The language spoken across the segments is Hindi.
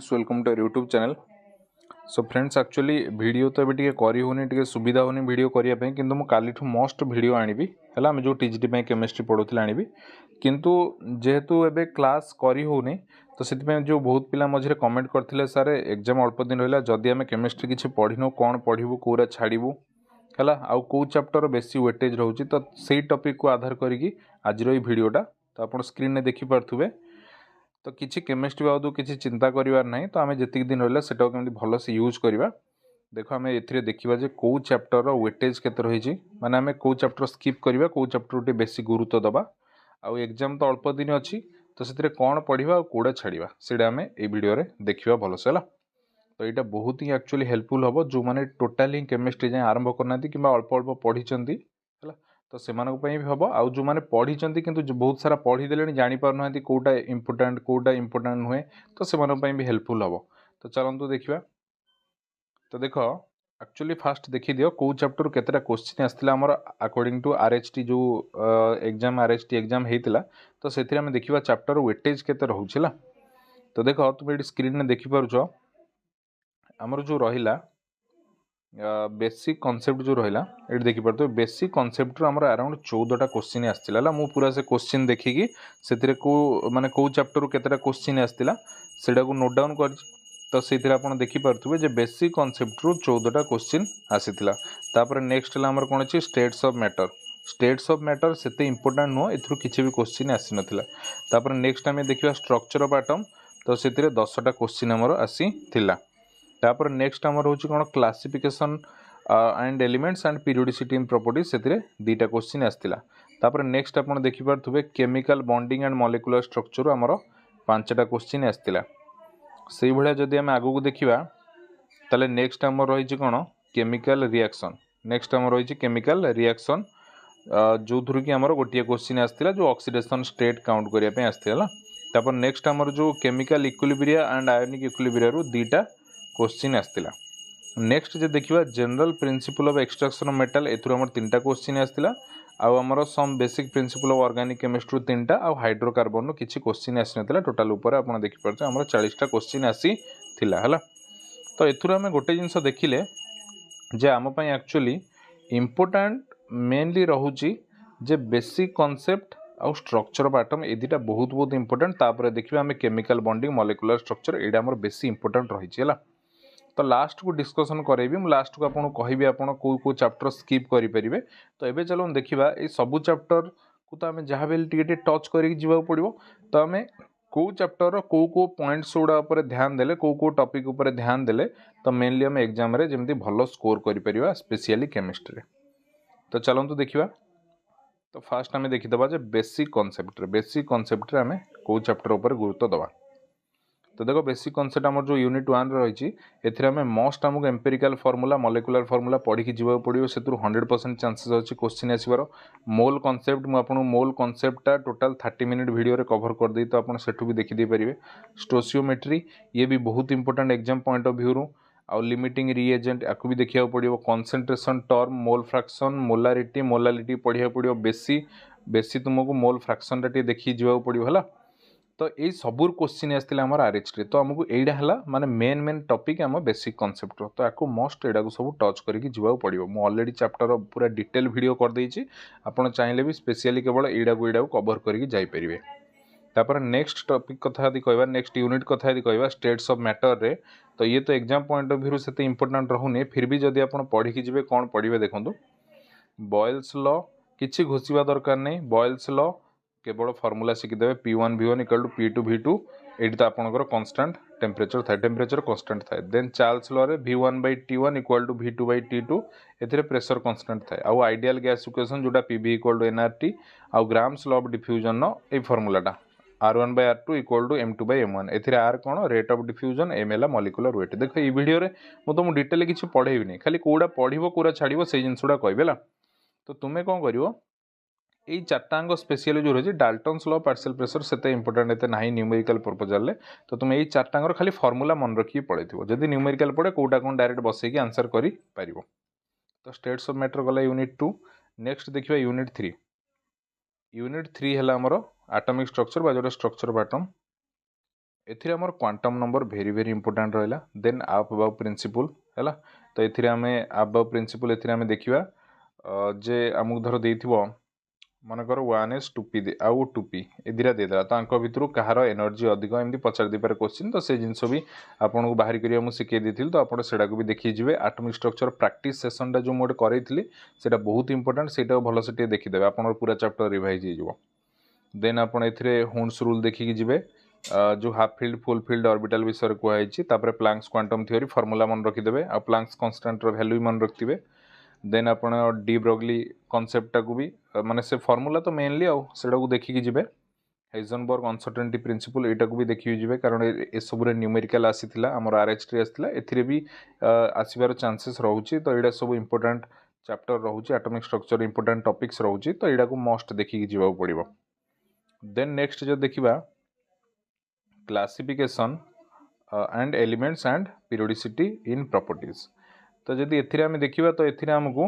Friends welcome to YouTube channel. So friends actually video तो एबे टिके करी होनी टिके सुविधा होनी वीडियो करिया पे किंतु मु कालीठू मस्ट वीडियो आनिबी हला हम जो टीजीटी पे केमिस्ट्री पढोथिला आनिबी किंतु जेहेतु एबे क्लास करी होनी तो सेति पे जो बहुत पिला मझरे कमेंट करथिले सर एग्जाम अल्प दिन रहला जदी हम केमिस्ट्री किछि पढिनो कोन पढिबु कोरा छाडिबु हला आउ को चैप्टर बेसी वेटेज रहउची तो सेही टॉपिक को आधार करिकी आज रो वीडियोटा तो आपण स्क्रीन ने देखि पारथुबे। तो किसी केमिस्ट्री बाबू किसी चिंता करार ना तो आम जी दिन रहा से भल से यूज करवा। देखो आम ए देखा जे कौ चैप्टर वेटेज केते रही माने आम कौ चैप्टर स्किप करवा कौ चैप्टर बेसी गुरुत्व दबा आउ एग्जाम तो अल्प दिन अच्छी तो से कौन पढ़ा कौड़ा छाड़ा से आम ये वीडियो देखा भलसे है। तो यहाँ बहुत ही एक्चुअली हेल्पफुल हम जो मैंने टोटाली ही केमिस्ट्री जाए आरंभ करना कि अल्प अल्प पढ़ी है तो से भी हम आउ जो मैंने पढ़ी किंतु बहुत सारा पढ़ीदे जापार कौटा इम्पोर्टाट नुहे तो से भी हेल्पफुल हम। तो चलतु देखा। तो देख एक्चुअली फास्ट देखी दियो कौ चैप्टर केतेटा क्वेश्चन आसला आमर अकॉर्डिंग टू आरएचटी जो एग्जाम आरएचटी एग्जाम होता तो से देखा चैप्टर वेटेज केते रोला। तो देख तुम ये स्क्रीन में देखिपुच आमर जो रहा बेसिक कॉन्सेप्ट जो रहा ये देखिए बेसिक कॉन्सेप्ट आमर अराउंड 14टा क्वेश्चन आसला मु पूरा से क्वेश्चन देखिकी से को माने कौ चैप्टर केतेटा क्वेश्चन आसला सेटा को नोट डाउन कर तो से आप देखिपे जे बेसिक कॉन्सेप्ट रु 14टा क्वेश्चन आसीथिला। तापर नेक्स्ट है आमर कौन अच्छी स्टेट्स ऑफ मैटर से इंपोर्टाट नुह एथुरु किछि भी क्वेश्चन आसी नथिला। तापर नेक्स्ट आम देखिबा स्ट्रक्चर ऑफ एटम तो से 10टा क्वेश्चन आमर आसीथिला। तापर नेक्स्ट आमर होची कोन classification and elements and periodicity in properties से 2टा क्वेश्चन आसतिला। तापर नेक्स्ट आपण देखि पारथुबे chemical bonding and molecular structure आमर 5टा क्वेश्चन आसतिला। सेही भलिया जदि हम आगु को देखिबा ताले नेक्स्ट आमर रहिछि कोन केमिकल रिएक्शन। नेक्स्ट आमर रहिछि केमिकल रिएक्शन जो थ्रू कि आमर गोटिए क्वेश्चन आसतिला जो ऑक्सीडेशन स्टेट काउंट करिया पे आसतिला। तापर नेक्स्ट आमर जो chemical equilibria and ionic equilibria रु 2टा क्वेश्चन आसतिला। नेक्स्ट जे देखिबा general principle of extraction of metal एथुर हमर 3टा क्वेश्चन आसतिला आउ हमर some basic principle of organic chemistry 3टा आउ हाइड्रोकार्बन नु किछि क्वेश्चन आसनतिला। टोटल ऊपर आपण देखि परछे हमर 40टा क्वेश्चन आसी थिला हला। तो एथुर हम गोटे जिंस देखिले जे आम पई एक्चुअली इंपोर्टेंट मेनली रहूची जे बेसिक कांसेप्ट आउ स्ट्रक्चर ऑफ एटम ए दुटा बहुत बहुत इंपोर्टेंट। तापर देखिबा हम केमिकल बॉन्डिंग मॉलिक्यूलर स्ट्रक्चर एडा हमर बेसी इंपोर्टेंट रहिछि हला। तो लास्ट को डिस्कसन करेबी मु लास्ट को आपन कहबी आपन को चैप्टर स्किप करि परिबे। तो एबे चलो देखिबा ए सब चैप्टर को तो हमें जहाँ भी टिके टच करिक जीवा पड़िबो। तो हमें को चैप्टर को पॉइंट्स गुड़ा ऊपर ध्यान देले को टॉपिक ऊपर ध्यान देले तो मेनली हम एग्जाम रे जेमती भलो स्कोर करि परिबा स्पेशली केमिस्ट्री। तो चलंतु देखिबा। तो फास्ट हमें देखिदबा जे बेसिक कॉन्सेप्ट रे हमें को चैप्टर ऊपर गुरुत्व दबा। तो देखो बेसिक कॉन्सेप्ट आमर जो यूनिट 1 रही है आम मस्ट आमको एम्पेरिकल फॉर्मूला मॉलिक्यूलर फॉर्मूला पढ़ी जीवा पड़ो से 100% चांसेस अच्छी क्वेश्चन आसबार। मोल कॉन्सेप्ट मुझे मोल कॉन्सेप्टा टोटाल 30 मिनिट वीडियो रे कवर कर दी तो आप सेठू भी देखी पारे। स्टोसियोमेट्री ये भी बहुत important exam point of view आउ लिमिटिंग रिएजेंट या भी देखा पड़ो। Concentration term mole fraction molality पढ़ा पड़ो बेसी तुमको मोल फ्रैक्शन टा देखी जीवा पड़ो है। तो ये सबूर क्वेश्चन आसला आम आरएच रे तो आमको एटा है माने मेन टॉपिक आम बेसिक कॉन्सेप्ट तो आपको मस्ट एडा को सब टच करके जीवा पड़ो। मु ऑलरेडी चैप्टर पूरा डिटेल वीडियो कर देछि आपन चाहिले भी स्पेशली केवल एडा को कवर करके जाई परिबे। तापर नेक्स्ट टॉपिक कथा यदि कहबा नेक्स्ट यूनिट कथा यदि कहबा स्टेट्स ऑफ मैटर रे तो ये तो एग्जाम पॉइंट ऑफ व्यू से इंपोर्टेंट रहूनी फिर भी जदि आपन पढ़ी कि जिवे कोन पढ़िबे देखंतु बॉयल्स लॉ किछि घोषिबा दरकार नै। बॉयल्स लॉ केवल फॉर्मूला शिखिदेवे P1 V1 equal to P2 V2 ये तो आपंकर कन्स्टाट टेम्परेचर थाए टेम्परेचर कन्स्टाट थाए। देन चार्ल्स लॉ रे V1 by T1 equal to V2 by T2 एथिरे प्रेशर कन्स्टाट थाए। आउ आइडियल गैस इक्वेशन जोटा PV इक्वल टू nRT आउ ग्राम्स लॉ ऑफ डिफ्यूजन नो ए फॉर्मूलाटा R1 by R2 equal to M2 by M1 एथिरे R कोन रेट ऑफ डिफ्यूजन M है मॉलिक्यूलर वेट। देखो ये वीडियो रे मु तुम डिटेल किछि पढ़ेबिनी खाली कोडा पढ़िबो कोरा छाड़िबो से जिंसुडा कहबेला। तो तुमे कोन करिवो यही चार्टांग स्पेशली जो रही डाल्टन्स लॉ पार्शियल प्रेशर से इंपोर्टेंट एते नाही न्यूमेरिकल पर्पजल ले। तो तुम यही चार्टांगर खाली फॉर्मूला मन रखी पड़े जदि न्यूमेरिकल पड़े कोटा कौन डायरेक्ट बसैकी आंसर करि पारिबो। तो स्टेट्स ऑफ मैटर गला यूनिट 2। नेक्स्ट देखिबा यूनिट 3। यूनिट 3 है आमर एटॉमिक स्ट्रक्चर बा जोटा स्ट्रक्चर ऑफ एटम। एथिरे हमर quantum number very very important रहला देन आप अबाउ प्रिंसिपल हैला तो एथिरे हमें अबाउ प्रिंसिपल एथिरे हमें देखिबा जे आमुक धर देइथिबो मनकर 1s 2p आउ 2p ए दिरा देदेला तो आंक भितरु कहार एनर्जी अधिक एमती पचार दीपार क्वेश्चन तो से जिनस भी आपन को बाहर करिया मु सिखे देथिल तो आपन सेडा को भी देखि जिवे एटॉमिक स्ट्रक्चर प्रैक्टिस सेशन टा जो मोड करैथिली सेटा बहुत इंपोर्टेंट सेटा भलो से देखि देबे आपन पूरा चैप्टर रिवाइज हो जिवो देन आपन एथिरे हुंड्स रूल देखि कि जिवे जो half field full filled orbital विषय कुहाई तापर प्लांक्स क्वांटम थ्योरी फॉर्मूला मन रखिदेवे आ प्लांक्स कांस्टेंट रो वैल्यू मन रखिथिबे देन आपण डी ब्रोगली कॉन्सेप्ट को भी माने से फॉर्मूला तो मेनली आउटा को देखिकी जिवे हाइजेनबर्ग अनसर्टेनिटी प्रिंसिपल एटा को भी देखिकी जिवे कारण ए सब रे न्यूमेरिकल आसीथिला हमर आरएचटी आसीथिला एथिरे भी आसीबार चांसेस रहउची तो एडा सब इंपोर्टेंट चैप्टर रहउची एटॉमिक स्ट्रक्चर इंपोर्टेंट टॉपिक्स रहउची तो एडा को मस्ट देखिकी जिवा पड़िबो देन नेक्स्ट जो देखिबा classification and elements and periodicity in properties तो जदि एथिरे आमे देखिबा तो एथिरे हमकु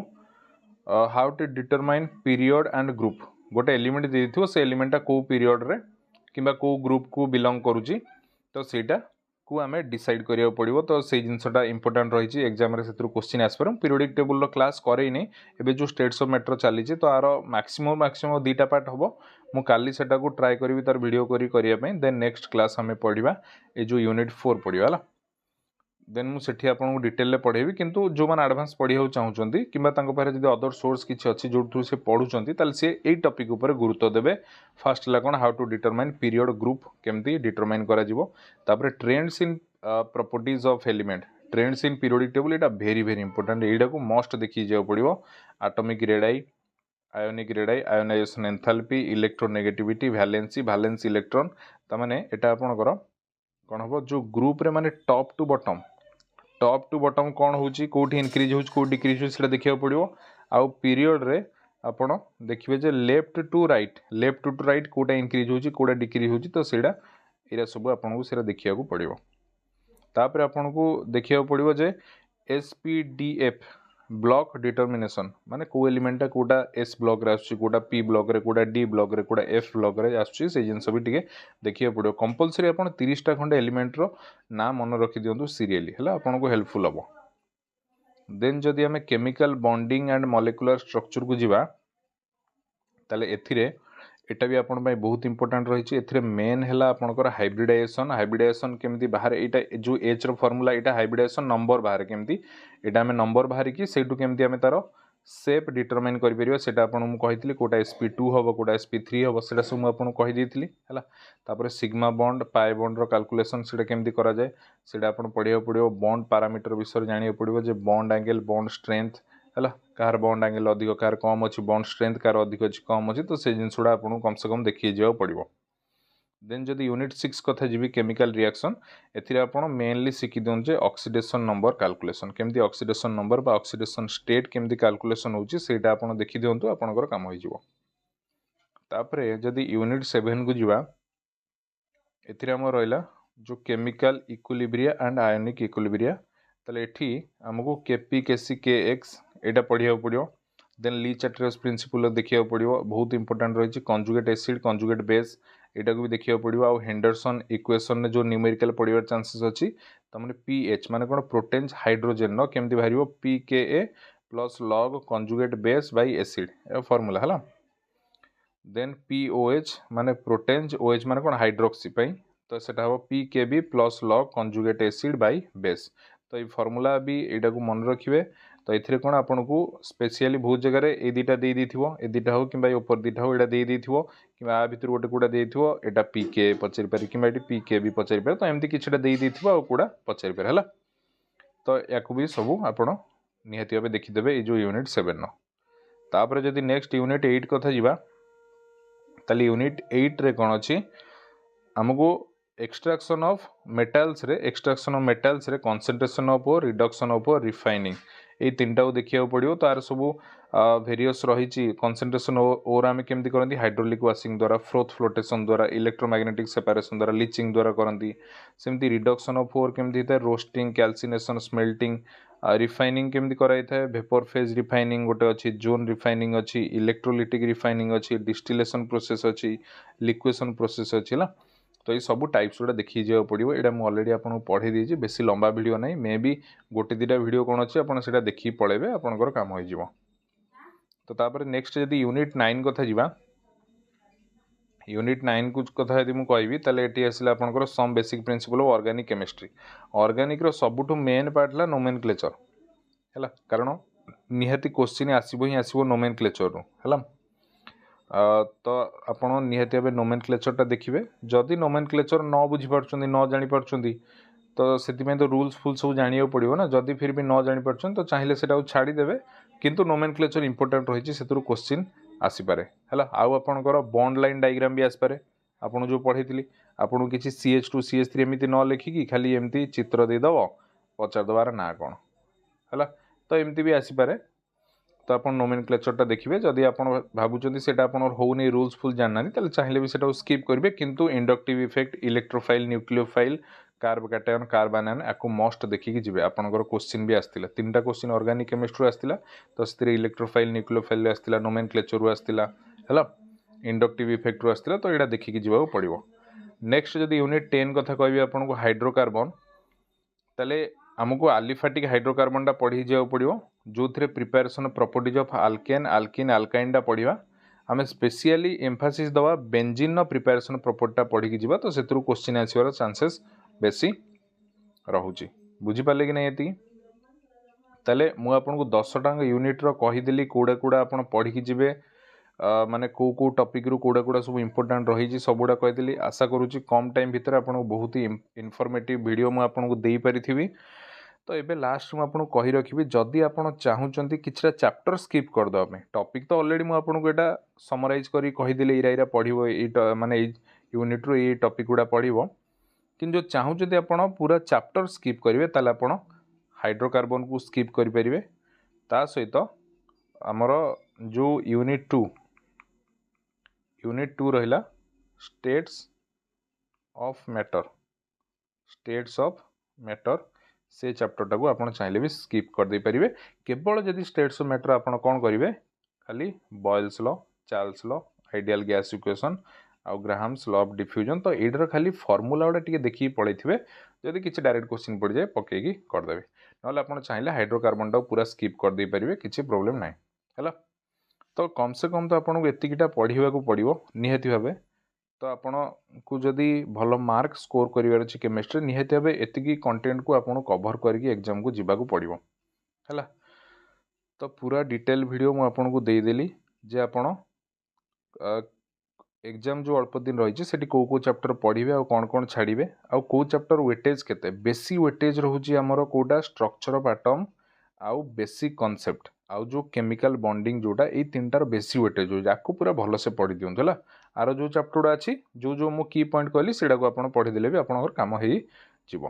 how to determine period and group गोटे एलिमेंट देथिबो से एलिमेंटा को पीरियड रे किबा को ग्रुप को बिलोंग करूची तो सेटा को आमे डिसाइड करिया पड़िबो तो से जिंसटा इंपोर्टेंट रहिची एग्जाम रे सेतु क्वेश्चन आसपर पीरियोडिक टेबल रो क्लास करे नै एबे जो स्टेट्स ऑफ मैटर चलीची तो आरो मैक्सिमम दीटा पार्ट हबो मु काली सेटा को ट्राई करबी तार वीडियो करिया पई देन नेक्स्ट क्लास हमें पढ़िबा ए जो यूनिट 4 पढ़िबा हला देन मु सेठी आपन को डिटेल ले पढ़ेबी किंतु जो मान एडवांस पढ़िया चाहूचंती किंबा तांको पारे जदी अदर सोर्स किछि अछि जोठु से पढुचंती ताल से एई टॉपिक ऊपर गुरुत्व देबे फर्स्ट ला कोन how to determine period group केमती डिटरमाइन करा जिवो तापर trends in properties of element trends in periodic table एटा वेरी वेरी इंपोर्टेंट एडा को मस्ट देखि जाव पड़िबो atomic radii ionic radii ionisation enthalpy electronegativity valency electron त माने एटा आपन कर कोन हबो जो ग्रुप रे माने टॉप टू बॉटम कौन होची कोठी इंक्रीज होची को डिक्रीज होची सेटा देखिया पड़िबो आउ पीरियड रे आपण देखिबे जे लेफ्ट टू राइट कोटा इंक्रीज होची कोटा डिक्रीज होची तो सेडा एरा सब आपन को सेरा देखिया को पड़िबो तापर आपन को देखिया पड़िबो जे एसपीडीएफ ब्लॉक डिटरमिनेशन माने को एलिमेंटा कोटा एस ब्लॉक रे आछी कोटा पी ब्लॉक रे कोटा डी ब्लॉक रे कोटा एफ ब्लॉक रे आछी से जिंस भी टिके देखिया पड़िबो कंपलसरी आपन 30 टा खंडे एलिमेंट रो ना मन रखि दियंतु सीरियली हला आपन को हेल्पफुल हबो देन जदि हमें chemical bonding and molecular structure को जिबा ताले एथिरे एटा भी आपन भाई बहुत इंपोर्टेंट रही एथिरे मेन हैला आपनकर हाइब्रिडाइजेशन केमती बाहर एटा जो एच रो फार्मूला एटा हाइब्रिडाइजेशन नंबर बाहर केमती एटा हमें नंबर बाहर की सेटू केमती हमें तारो शेप डिटरमाइन करि परियो सेटा आपन मु कहितली कोटा sp2 हबो कोटा sp3 हबो सेटा सब मु आपन कहि देथिली हैला तापर सिग्मा बॉन्ड पाई बॉन्ड रो कैलकुलेशन सेटा केमती करा जाय सेटा आपन पढियो पडियो बॉन्ड पैरामीटर विषय जानियो पडियो जे बॉन्ड एंगल बॉन्ड स्ट्रेंथ है कार बॉन्ड एंगल अधिक कार कम अच्छी बॉन्ड स्ट्रेंथ कार अधिक अच्छी कम अच्छी तो से जिनसुड़ा आपको कम से कम देखिए जावा पड़ो देन जदि यूनिट 6 कथा जी केमिकल रिएक्शन एथिरे आपण मेनली शिखि दोन जे ऑक्सीडेशन नंबर कैलकुलेशन केमती ऑक्सीडेशन नंबर बा ऑक्सीडेशन स्टेट केमती कैलकुलेशन होची सेटा आपण देखि दियंतु आपनकर काम होई जिवो तापरे जदि यूनिट 7 को जिवा एथिरे हम रहला जो chemical equilibria and ionic equilibria तले एठी हमको केपी केसी के एक्स एटा पढ़िया पड़ो देन ली चार्टियर्स प्रिंसिपल देखिया पड़ो बहुत इंपोर्टेंट रही कंजुगेट एसिड कंजुगेट बेस एटा को भी देखिया पड़ो आउ हेंडरसन इक्वेशन ने जो न्यूमेरिकल पड़ियार चांसेस अच्छी तमने पीएच माने कोन प्रोटेन्स हाइड्रोजन नो केमती बाहरियो pKa plus log conjugate base by acid ए फार्मूला हला देन पीओएच माने प्रोटेन्स ओएच माने कोन हाइड्रोक्सी पई तो सेटा हो pKb plus log conjugate acid by base तो ये फार्मूला भी एटा को मन रखिबे तो एथिरे कोन आपन को स्पेशली बहुत जगह रे ए दिटा दे दिथिवो ए दिटा हो किबा ऊपर दिटा हो एटा दे दिथिवो किबा आ भितर गोटे कोडा दे दिथिवो एटा पीके पचरि पारि किबा एटी पीके भी पचरि पारि तो एमती किछटा दे दिथिवो आ कोडा पचरि पारि हला तो याकू भी सब आपन निहाती भाबे देखि देबे ए जो यूनिट 7 न तापर जदी नेक्स्ट यूनिट 8 कथा जिबा ताली यूनिट 8 रे कोन अछि हमको एक्सट्रैक्शन ऑफ मेटल्स रे कंसंट्रेशन ऑफ और रिडक्शन ऑफ और रिफाइनिंग ये तीनटा को देखिया पड़ो तार सब वेरियस रही कंसंट्रेशन और आम केमती करती हाइड्रोलिक वाशिंग द्वारा फ्रोथ फ्लोटेशन द्वारा इलेक्ट्रोमैग्नेटिक सेपरेशन द्वारा लीचिंग द्वारा करती सेमती रिडक्शन ऑफ और केमती होता है रोस्टिंग कैल्सिनेशन स्मेल्टिंग रिफाइनिंग केमती कराई था वेपर फेज रिफाइनिंग गोटे अच्छी जोन रिफाइनिंग अच्छी इलेक्ट्रोलिटिक रिफाइनिंग अच्छी डिस्टिलेशन प्रोसेस अच्छी लिक्वेशन प्रोसेस अच्छी तो ये सब टाइप्स गुड़ा देखी जा पड़ो। यहाँ मुझे अलरेडी आपको पढ़े देती, बेस लंबा वीडियो नहीं, मे बी गोटे दुटा वीडियो कौन अच्छे आपड़ा देखिए पलैबे, आपंकर कम हो। तो तापर नेक्स्ट जदि यूनिट 9 कथा जीवा, यूनिट 9 को कथा यदि मुझे कहबी ताले एटी आसिला आपनकर some basic principle of organic chemistry. Organic रो सबुठु मेन पार्ट ला नोमेनक्लेचर हैला, कारण निहाती क्वेश्चन आसीबो ही आसीबो नोमेनक्लेचर रो हैला। तो आपण निहाती भाबे नोमेनक्लेचरटा देखिए। जदि नोमेनक्लेचर न बुझी पारछंदी न जानि पारछंदी तो से तो रूल्स फुल सब जानिया पड़ो ना। जदि फिर भी न जानि पारछन तो चाहिए सेटा छाड़ीदेवे, किंतु नोमेनक्लेचर इंपोर्टेंट रही से क्वेश्चन आसीपे है। आउ आपणकर बॉन्ड लाइन डायग्राम भी आसपे, आपन जो पढ़ी आपको किसी CH2 CH3 एमती न लिखिकी खाली एमती चित्र देदेव पचारदेवार ना कौन है, तो एमती भी आसीपे। तो आप नोमेनक्लेचरटा देखिए। जदि आप भावुं से होनी रूल्स फुल जानना ताले चाहिए भी सेटा स्किप करेंगे, किंतु inductive effect, electrophile, nucleophile, carbocation, carbanion आपको मस्ट देखिए जी। आपंकर क्वेश्चन भी आसला 3टा क्वेश्चन ऑर्गेनिक केमिस्ट्री आसला, तो से इलेक्ट्रोफाइल न्यूक्लियोफाइल आसला, नोमेनक्लेचर आसला है, इंडक्टिव इफेक्ट आसला, तो यहाँ देखिए जावाक पड़ो। नेक्स्ट जदि यूनिट 10 कथा कहबी आपको हाइड्रोकार्बन, ताले आमको आलिफाटिक हाइड्रोकार्बनटा पढ़ी जावाक पड़ो, जो थे प्रिपेरेसन प्रॉपर्टीज ऑफ आल्केन, आल्किन, आल्काइनटा पढ़ा। आम स्पेशली एम्फासिस दवा बेंजीन प्रिपेरेसन प्रॉपर्टीटा पढ़ी जावा, तो से क्वेश्चन आसबार चांसेस बेसी रहुची। बुझीपारे कि नहीं ये ताले मुझे 10टा यूनिट्र कहीदेली कौड़ा कौड़ा आप पढ़ी जी, माने कौ टॉपिक रु कौड़ा कौड़ा सब इंपोर्टेंट रही सबुड़ा कहीदेली। आशा करुँची कम टाइम भितर आपको बहुत ही इनफॉर्मेटिव वीडियो मुझे दे पारि। तो ये लास्ट मुझे कही रखी, जदि आप चाहूँगी किसी चैप्टर स्किप करदेवाई, टॉपिक तो ऑलरेडी मुझे यहाँ समराइज कर कहीदेली इरा पढ़ो ये माने यूनिट्रु ये टॉपिक गुड़ा पढ़ो, कि जो चाहूँगी आप पूरा चैप्टर स्किप करेंगे ताले आप हाइड्रोकार्बन को स्किप करें। ता सहित आमर जो यूनिट 2 रहिला states of matter, states of matter से चैप्टरटा को आप चाहिए भी स्किप कर दे पारे। केवल जदि स्टेट्स ऑफ मैटर आप कौन करेंगे, खाली Boyle's law, Charles law, ideal gas equation आउ ग्राहम्स लॉ ऑफ डिफ्यूजन, तो यार खाली फॉर्मूला गुड़ा टी देखिए पड़े थे। जदि किसी डायरेक्ट क्वेश्चन पड़ जाए पकईकी करदे, ना आप चाहिए हाइड्रोकार्बन टा पूरा स्किप कर दे पारे, किसी प्रोब्लेम ना है। तो कम से कम तो आपको एतिकीटा पढ़ा पड़ो निहाती भावे। तो आपण को जदि भल मार्क स्कोर करिवार अछि केमिस्ट्री, निहाती भावे एतिकी कंटेंट को आपन कवर करके एग्जाम को जीवाकू पड़िबो हैला। तो पूरा डिटेल वीडियो मु आपन को दे देली जे आपण एग्जाम जो अल्प दिन रही से कौ चैप्टर पढ़े आ कौन छाड़े आ कौ चैप्टर वेटेज केते बेसी वेटेज रोचे आमर कौटा स्ट्रक्चर ऑफ एटम आउ बेसिक कॉन्सेप्ट आउ जो केमिकल बॉन्डिंग जोटा ये 3टार बेसी वेटेज हो आपको पूरा भल से पढ़ी दिंतु है। आर जो चैप्टर गुड़ा अच्छी जो जो मु की पॉइंट कहली से पढ़ीदे भी आपंकर कम हो।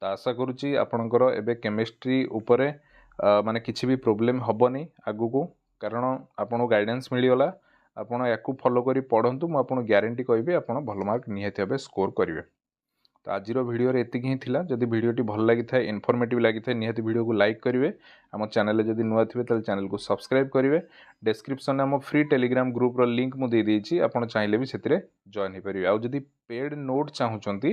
तो आशा करुच्ची आपणकर एबे केमिस्ट्री उपरे माने किसी भी प्रोब्लेम हेनी आगु को, कारण आपको गाइडेंस मिलगला। आपड़ या फॉलो करी पढ़ंतु, मुझे ग्यारंटी कहि आप भल मार्क निहाती भावे स्कोर करेंगे। तो आज वीडियो एतिकी ही थिला। जदि वीडियोटी भल लगी था, इनफॉर्मेटिव लगी था, निहाती वीडियो को लाइक करेंगे। आम चैनल जदि नुआ थे तो चैनल को सब्सक्राइब करेंगे। डिस्क्रिप्शन में आम फ्री टेलीग्राम ग्रुप लिंक मुझे देदेछि, आप चाहिए भी से जॉइन हो पारे। आउ जदि पेड नोट चाहूँगी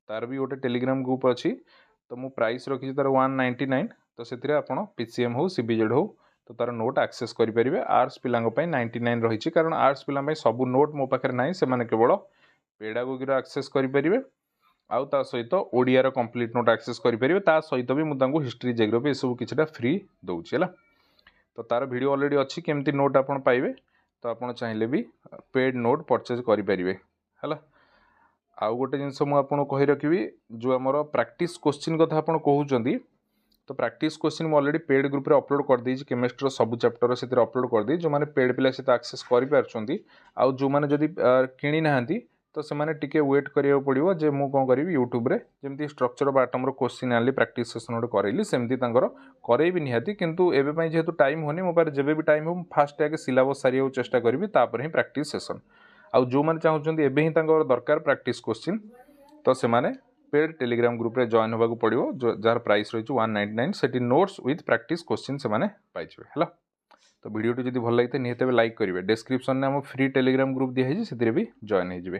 तार भी गोटे टेलीग्राम ग्रुप अच्छी, तो मु प्राइस रखी तार 199। तो से PCM हो CBZ हो तो तार नोट एक्सेस करेंगे। आर्ट्स पिला 99 रही, कारण आर्ट्स पिला सब नोट मो पाखे ना, से केवल पेडागोगी एक्सेस करेंगे। आउ ता सहित ओडिया कंप्लीट नोट एक्सेस करेंगे। ता सहित भी मुझे हिस्ट्री जियोग्राफी सब किसी फ्री दूसरी है। तो तार वीडियो ऑलरेडी अच्छी केमती नोट आप पाइबे, तो आप चाहिए भी पेड नोट परचेज करेंगे है। आउ गोटे जिनस मुझे कही रखी, जो आमर प्रैक्टिस क्वेश्चन कथा आप कहते, तो प्रैक्टिस क्वेश्चन मुझे ऑलरेडी पेड ग्रुप रे अपलोड कर देछि। केमिस्ट्री सब चैप्टर से अपलोड कर दी, जो मैंने पेड पिला से एक्सेस करें। आउ जो मैंने जदि किणी नाहांती तो से मैंने टिके वेट करिया पड़िबो, जे मु कोन करिवि यूट्यूब रे जेमती स्ट्रक्चर ऑफ एटम रो क्वेश्चन आनली प्रैक्टिस सेशन गोटे करैली, सेमती तांकर करैबि निहाती। किंतु एबे पई जेहेतु टाइम होनी मो पारे, जेबे भी टाइम हो फास्ट आगे सिलेबस सारिया चेष्टा करिवि, तापर ही प्रैक्टिस सेशन। आउ जो मैंने चाहूछंती एबे ही तांकर दरकार प्रैक्टिस क्वेश्चन, तो से माने पेड टेलीग्राम ग्रुप रे जॉइन होबाकू पड़िबो, जार प्राइस रही 199। सेठी नोट्स विथ प्रैक्टिस क्वेश्चन से माने पाइछबे हैला। तो वीडियोटी जदि भल लगी निहाती लाइक करेंगे। डिस्क्रिप्शन में आम फ्री टेलीग्राम ग्रुप दिखाई से भी जॉइन हो।